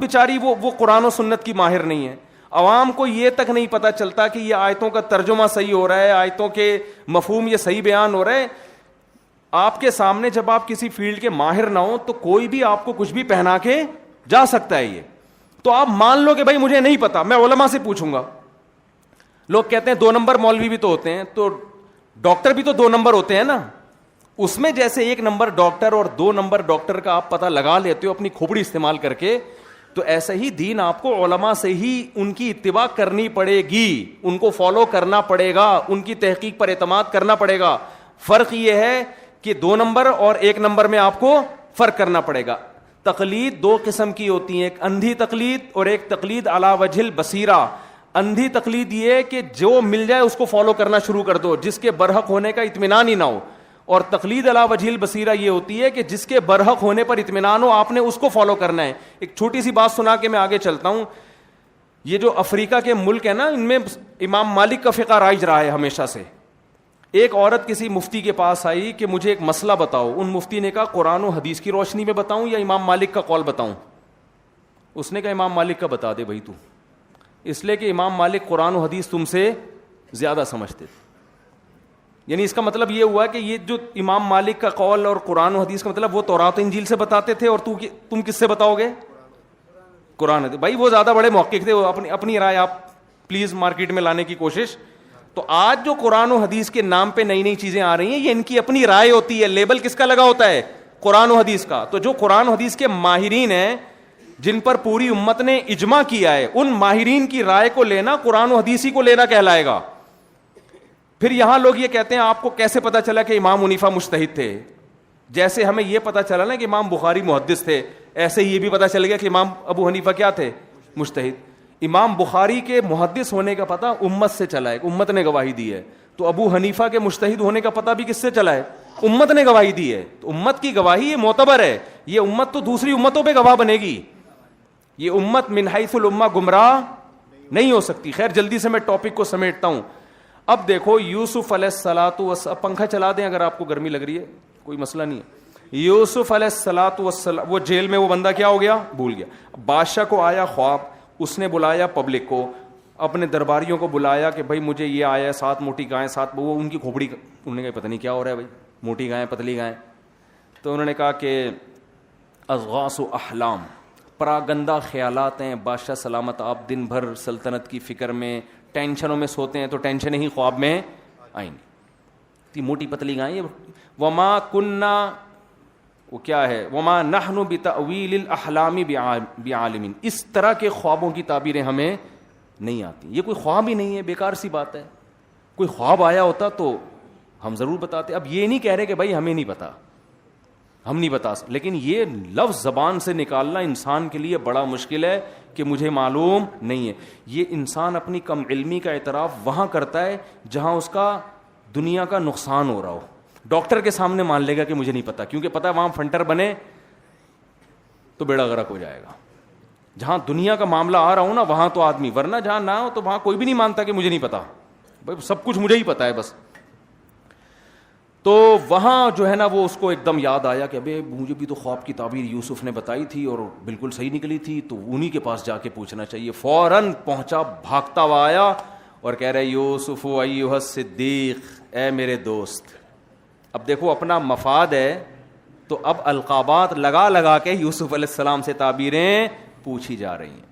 بیچاری وہ قرآن و سنت کی ماہر نہیں ہے. عوام کو یہ تک نہیں پتا چلتا کہ یہ آیتوں کا ترجمہ صحیح ہو رہا ہے, آیتوں کے مفہوم یہ صحیح بیان ہو رہا ہے. آپ کے سامنے جب آپ کسی فیلڈ کے ماہر نہ ہو تو کوئی بھی آپ کو کچھ بھی پہنا کے جا سکتا ہے. یہ تو آپ مان لو کہ بھائی مجھے نہیں پتا, میں علماء سے پوچھوں گا. لوگ کہتے ہیں 2 نمبر مولوی بھی تو ہوتے ہیں, تو ڈاکٹر بھی تو 2 نمبر ہوتے ہیں نا. اس میں جیسے 1 نمبر ڈاکٹر اور 2 نمبر ڈاکٹر کا آپ پتہ لگا لیتے ہو اپنی کھوپڑی استعمال کر کے, تو ایسا ہی دین آپ کو علماء سے ہی ان کی اتباع کرنی پڑے گی, ان کو فالو کرنا پڑے گا, ان کی تحقیق پر اعتماد کرنا پڑے گا. فرق یہ ہے کہ 2 نمبر اور 1 نمبر میں آپ کو فرق کرنا پڑے گا. تقلید 2 قسم کی ہوتی ہیں, ایک اندھی تقلید اور ایک تقلید علی وجہ البصیرہ. اندھی تقلید یہ کہ جو مل جائے اس کو فالو کرنا شروع کر دو, جس کے برحق ہونے کا اطمینان ہی نہ ہو. اور تقلید علی وجہ البصیرہ یہ ہوتی ہے کہ جس کے برحق ہونے پر اطمینان ہو, آپ نے اس کو فالو کرنا ہے. ایک چھوٹی سی بات سنا کے میں آگے چلتا ہوں. یہ جو افریقہ کے ملک ہے نا, ان میں امام مالک کا فقہ رائج رہا ہے ہمیشہ سے. ایک عورت کسی مفتی کے پاس آئی کہ مجھے ایک مسئلہ بتاؤ. ان مفتی نے کہا قرآن و حدیث کی روشنی میں بتاؤں یا امام مالک کا قول بتاؤں. اس نے کہا امام مالک کا بتا دے بھائی تو, اس لیے کہ امام مالک قرآن و حدیث تم سے زیادہ سمجھتے تھے. یعنی اس کا مطلب یہ ہوا کہ یہ جو امام مالک کا قول اور قرآن و حدیث کا مطلب وہ تورات و انجیل سے بتاتے تھے, اور تم کس سے بتاؤ گے؟ قرآن حدیث. بھائی وہ زیادہ بڑے محقق تھے, وہ اپنی رائے آپ پلیز مارکیٹ میں لانے کی کوشش. تو آج جو قرآن و حدیث کے نام پہ نئی نئی چیزیں آ رہی ہیں, یہ ان کی اپنی رائے ہوتی ہے. لیبل کس کا لگا ہوتا ہے؟ قرآن و حدیث کا. تو جو قرآن و حدیث کے ماہرین ہیں, جن پر پوری امت نے اجماع کیا ہے, ان ماہرین کی رائے کو لینا قرآن و حدیثی کو لینا کہلائے گا. پھر یہاں لوگ یہ کہتے ہیں آپ کو کیسے پتا چلا کہ امام حنیفہ مجتہد تھے؟ جیسے ہمیں یہ پتا چلا نا کہ امام بخاری محدث تھے, ایسے ہی یہ بھی پتا چل گیا کہ امام ابو حنیفہ کیا تھے؟ مجتہد. امام بخاری کے محدث ہونے کا پتہ امت سے چلا ہے, امت نے گواہی دی ہے. تو ابو حنیفہ کے مجتہد ہونے کا پتہ بھی کس سے چلا ہے؟ امت نے گواہی دی ہے. تو امت کی گواہی یہ معتبر ہے. یہ امت تو دوسری امتوں پہ گواہ بنے گی. یہ امت من حیث الامہ گمراہ نہیں ہو سکتی. خیر جلدی سے میں ٹاپک کو سمیٹتا ہوں. اب دیکھو یوسف علیہ الصلوۃ والسلام, پنکھا چلا دیں اگر آپ کو گرمی لگ رہی ہے, کوئی مسئلہ نہیں ہے. یوسف علیہ الصلوۃ والسلام, وہ جیل میں وہ بندہ کیا ہو گیا؟ بھول گیا. بادشاہ کو آیا خواب, اس نے بلایا پبلک کو, اپنے درباریوں کو بلایا کہ بھائی مجھے یہ آیا 7 موٹی گائیں, 7 وہ ان کی کھوپڑی, انہوں نے کہا پتہ نہیں کیا ہو رہا ہے بھائی, موٹی گائیں پتلی گائیں. تو انہوں نے کہا کہ اضغاث احلام, پراگندہ خیالات ہیں. بادشاہ سلامت, آپ دن بھر سلطنت کی فکر میں ٹینشنوں میں سوتے ہیں, تو ٹینشنیں ہی خواب میں آئیں گی. موٹی پتلی گائیں. وما کننا, وہ کیا ہے, وما نحن بتأویل الاحلام بعالمین, اس طرح کے خوابوں کی تعبیریں ہمیں نہیں آتی. یہ کوئی خواب ہی نہیں ہے, بیکار سی بات ہے. کوئی خواب آیا ہوتا تو ہم ضرور بتاتے. اب یہ نہیں کہہ رہے کہ بھائی ہمیں نہیں پتا, ہم نہیں بتا سکتے, لیکن یہ لفظ زبان سے نکالنا انسان کے لیے بڑا مشکل ہے کہ مجھے معلوم نہیں ہے. یہ انسان اپنی کم علمی کا اعتراف وہاں کرتا ہے جہاں اس کا دنیا کا نقصان ہو رہا ہو. ڈاکٹر کے سامنے مان لے گا کہ مجھے نہیں پتا, کیونکہ پتا وہاں فنٹر بنے تو بیڑا غرق ہو جائے گا. جہاں دنیا کا معاملہ آ رہا ہو نا وہاں تو آدمی, ورنہ جہاں نہ ہو تو وہاں کوئی بھی نہیں مانتا کہ مجھے نہیں پتا, بھائی سب کچھ مجھے ہی پتا ہے بس. تو وہاں جو ہے نا وہ اس کو ایک دم یاد آیا کہ ابے مجھے بھی تو خواب کی تعبیر یوسف نے بتائی تھی اور بالکل صحیح نکلی تھی, تو انہی کے پاس جا کے پوچھنا چاہیے. فوراً پہنچا, بھاگتا ہوا آیا اور کہہ رہے یوسف ایھا الصدیق, اے میرے دوست. اب دیکھو اپنا مفاد ہے تو اب القابات لگا لگا کے یوسف علیہ السلام سے تعبیریں پوچھی جا رہی ہیں.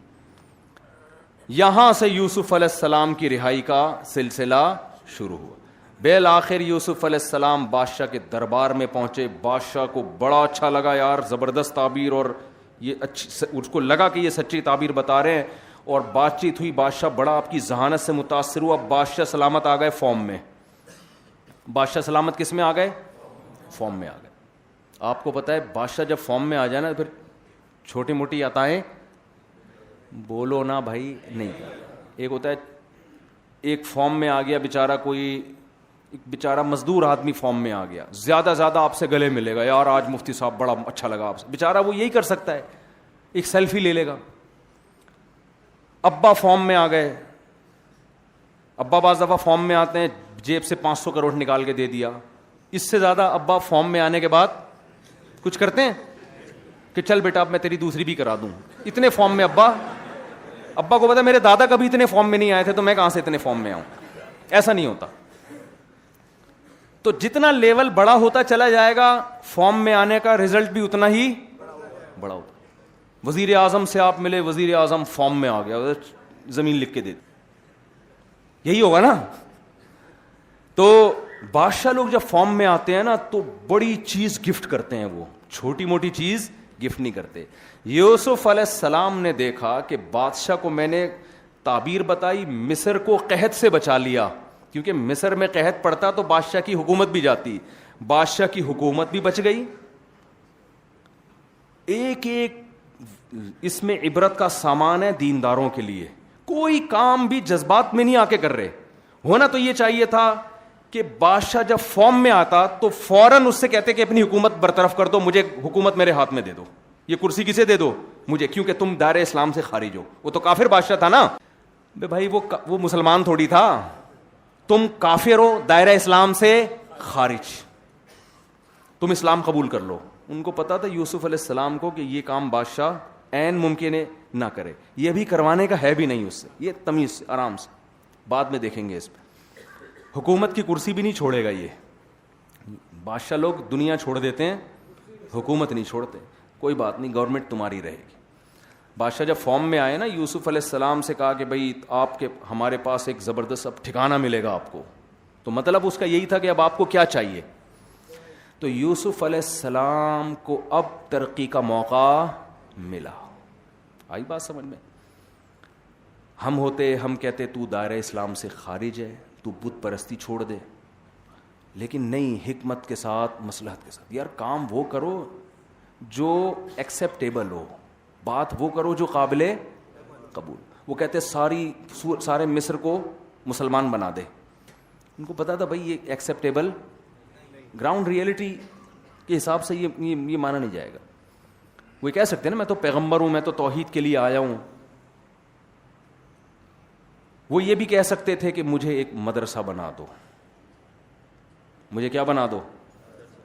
یہاں سے یوسف علیہ السلام کی رہائی کا سلسلہ شروع ہوا. بالآخر یوسف علیہ السلام بادشاہ کے دربار میں پہنچے. بادشاہ کو بڑا اچھا لگا, یار زبردست تعبیر, اور یہ اس کو لگا کہ یہ سچی تعبیر بتا رہے ہیں. اور بات چیت ہوئی, بادشاہ بڑا آپ کی ذہانت سے متاثر ہوا. بادشاہ سلامت آ گئے فارم میں. بادشاہ سلامت کس میں آ گئے؟ فارم میں آ گئے. آپ کو پتہ ہے بادشاہ جب فارم میں آ جائے نا, پھر چھوٹی موٹی عطائیں بولو نا بھائی نہیں. ایک ہوتا ہے ایک فارم میں آ گیا بیچارہ, کوئی بیچارہ مزدور آدمی فارم میں آ گیا, زیادہ زیادہ آپ سے گلے ملے گا, یار آج مفتی صاحب بڑا اچھا لگا آپ سے. بیچارہ وہ یہی کر سکتا ہے, ایک سیلفی لے لے گا. ابا فارم میں آ گئے. ابا بعض دفعہ فارم میں آتے ہیں, جیب سے 500 کروڑ نکال کے دے دیا. اس سے زیادہ ابا فارم میں آنے کے بعد کچھ کرتے ہیں؟ کہ چل بیٹا اب میں تیری دوسری بھی کرا دوں. اتنے فارم میں ابا کو پتا میرے دادا کبھی اتنے فارم میں نہیں آئے تھے, تو میں کہاں سے اتنے فارم میں آؤں. ایسا نہیں ہوتا. تو جتنا لیول بڑا ہوتا چلا جائے گا, فارم میں آنے کا رزلٹ بھی اتنا ہی بڑا ہوتا. وزیر اعظم سے آپ ملے, وزیر اعظم فارم میں آ گیا, زمین لکھ کے دے دی, یہی ہوگا نا. تو بادشاہ لوگ جب فارم میں آتے ہیں نا تو بڑی چیز گفٹ کرتے ہیں, وہ چھوٹی موٹی چیز گفٹ نہیں کرتے. یوسف علیہ السلام نے دیکھا کہ بادشاہ کو میں نے تعبیر بتائی, مصر کو قحط سے بچا لیا, کیونکہ مصر میں قحط پڑتا تو بادشاہ کی حکومت بھی جاتی, بادشاہ کی حکومت بھی بچ گئی. ایک ایک اس میں عبرت کا سامان ہے دینداروں کے لیے. کوئی کام بھی جذبات میں نہیں آ کے کر رہے. ہونا تو یہ چاہیے تھا کہ بادشاہ جب فارم میں آتا تو فوراً اس سے کہتے کہ اپنی حکومت برطرف کر دو, مجھے حکومت میرے ہاتھ میں دے دو, یہ کرسی کسے دے دو, مجھے, کیونکہ تم دائرہ اسلام سے خارج ہو. وہ تو کافر بادشاہ تھا نا بھائی, وہ مسلمان تھوڑی تھا. تم کافر ہو, دائرہ اسلام سے خارج, تم اسلام قبول کر لو. ان کو پتا تھا یوسف علیہ السلام کو کہ یہ کام بادشاہ عین ممکن ہے نہ کرے, یہ بھی کروانے کا ہے بھی نہیں اس سے, یہ تمیز سے آرام سے, بعد میں دیکھیں گے اس پہ. حکومت کی کرسی بھی نہیں چھوڑے گا یہ. بادشاہ لوگ دنیا چھوڑ دیتے ہیں, حکومت نہیں چھوڑتے. کوئی بات نہیں, گورنمنٹ تمہاری رہے گی. بادشاہ جب فارم میں آئے نا, یوسف علیہ السلام سے کہا کہ بھائی آپ کے ہمارے پاس ایک زبردست اب ٹھکانہ ملے گا آپ کو. تو مطلب اس کا یہی تھا کہ اب آپ کو کیا چاہیے. تو یوسف علیہ السلام کو اب ترقی کا موقع ملا. آئی بات سمجھ میں؟ ہم ہوتے, ہم کہتے تو دائرہ اسلام سے خارج ہے, تو بت پرستی چھوڑ دے. لیکن نہیں, حکمت کے ساتھ, مصلحت کے ساتھ, یار کام وہ کرو جو ایکسیپٹیبل ہو, بات وہ کرو جو قابل قبول. وہ کہتے سارے مصر کو مسلمان بنا دے. ان کو پتا تھا بھائی یہ ایکسیپٹیبل گراؤنڈ ریئلٹی کے حساب سے یہ مانا نہیں جائے گا. وہ کہہ سکتے ہیں نا میں تو پیغمبر ہوں, میں تو توحید کے لیے آیا ہوں. وہ یہ بھی کہہ سکتے تھے کہ مجھے ایک مدرسہ بنا دو. مجھے کیا بنا دو؟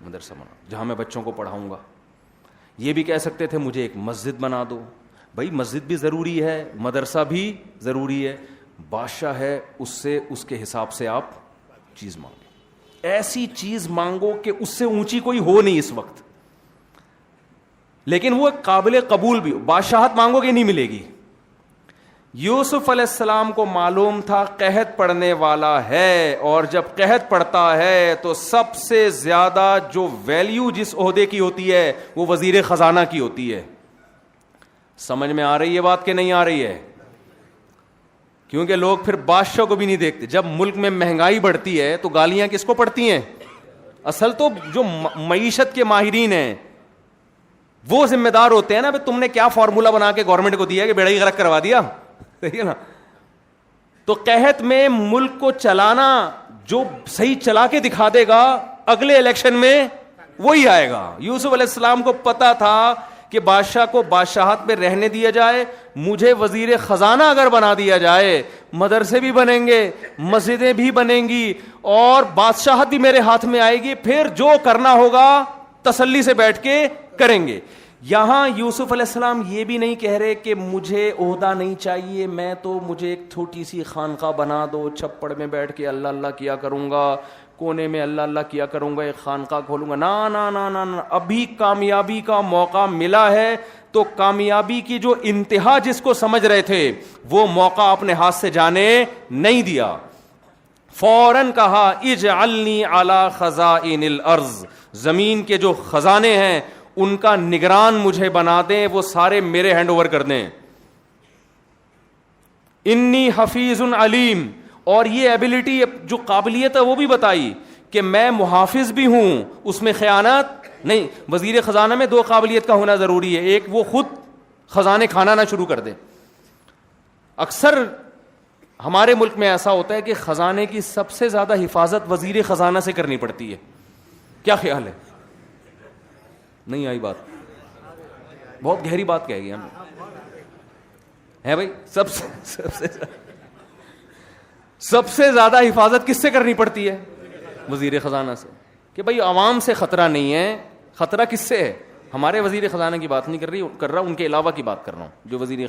مدرسہ بنا دو جہاں میں بچوں کو پڑھاؤں گا. یہ بھی کہہ سکتے تھے مجھے ایک مسجد بنا دو. بھائی مسجد بھی ضروری ہے, مدرسہ بھی ضروری ہے. بادشاہ ہے, اس سے اس کے حساب سے آپ چیز مانگیں. ایسی چیز مانگو کہ اس سے اونچی کوئی ہو نہیں اس وقت, لیکن وہ قابل قبول بھی ہو. بادشاہت مانگو گے نہیں ملے گی. یوسف علیہ السلام کو معلوم تھا قحط پڑنے والا ہے, اور جب قحط پڑتا ہے تو سب سے زیادہ جو ویلیو جس عہدے کی ہوتی ہے وہ وزیر خزانہ کی ہوتی ہے. سمجھ میں آ رہی ہے بات کہ نہیں آ رہی ہے؟ کیونکہ لوگ پھر بادشاہ کو بھی نہیں دیکھتے. جب ملک میں مہنگائی بڑھتی ہے تو گالیاں کس کو پڑتی ہیں؟ اصل تو جو معیشت کے ماہرین ہیں وہ ذمہ دار ہوتے ہیں نا. تم نے کیا فارمولا بنا کے گورنمنٹ کو دیا کہ بیڑا ہی غرق کروا دیا, صحیح ہے نا. تو قحط میں ملک کو چلانا جو صحیح چلا کے دکھا دے گا اگلے الیکشن میں وہی آئے گا. یوسف علیہ السلام کو پتا تھا کہ بادشاہ کو بادشاہت میں رہنے دیا جائے, مجھے وزیر خزانہ اگر بنا دیا جائے, مدرسے بھی بنیں گے, مسجدیں بھی بنیں گی, اور بادشاہت بھی میرے ہاتھ میں آئے گی. پھر جو کرنا ہوگا تسلی سے بیٹھ کے کریں گے. یہاں یوسف علیہ السلام یہ بھی نہیں کہہ رہے کہ مجھے عہدہ نہیں چاہیے, میں تو مجھے ایک چھوٹی سی خانقاہ بنا دو, چھپڑ میں بیٹھ کے اللہ اللہ کیا کروں گا, کونے میں اللہ اللہ کیا کروں گا, ایک خانقاہ کھولوں گا. نا نا نا نا نا, ابھی کامیابی کا موقع ملا ہے. تو کامیابی کی جو انتہا جس کو سمجھ رہے تھے وہ موقع اپنے ہاتھ سے جانے نہیں دیا. فوراً کہا اجعلنی علی خزائن الارض, زمین کے جو خزانے ہیں ان کا نگران مجھے بنا دیں, وہ سارے میرے ہینڈ اوور کر دیں. انی حفیظ علیم, اور یہ ایبلٹی جو قابلیت ہے وہ بھی بتائی کہ میں محافظ بھی ہوں, اس میں خیانت نہیں. وزیر خزانہ میں 2 قابلیت کا ہونا ضروری ہے, ایک وہ خود خزانے کھانا نہ شروع کر دے. اکثر ہمارے ملک میں ایسا ہوتا ہے کہ خزانے کی سب سے زیادہ حفاظت وزیر خزانہ سے کرنی پڑتی ہے. کیا خیال ہے؟ نہیں آئی بات؟ بہت گہری بات کہہ گئی ہم ہے بھائی. سب سے زیادہ حفاظت کس سے کرنی پڑتی ہے؟ وزیر خزانہ سے. کہ بھائی عوام سے خطرہ نہیں ہے, خطرہ کس سے ہے؟ ہمارے وزیر خزانہ کی بات نہیں کر رہا، ان کے علاوہ کی بات کر رہا ہوں جو وزیر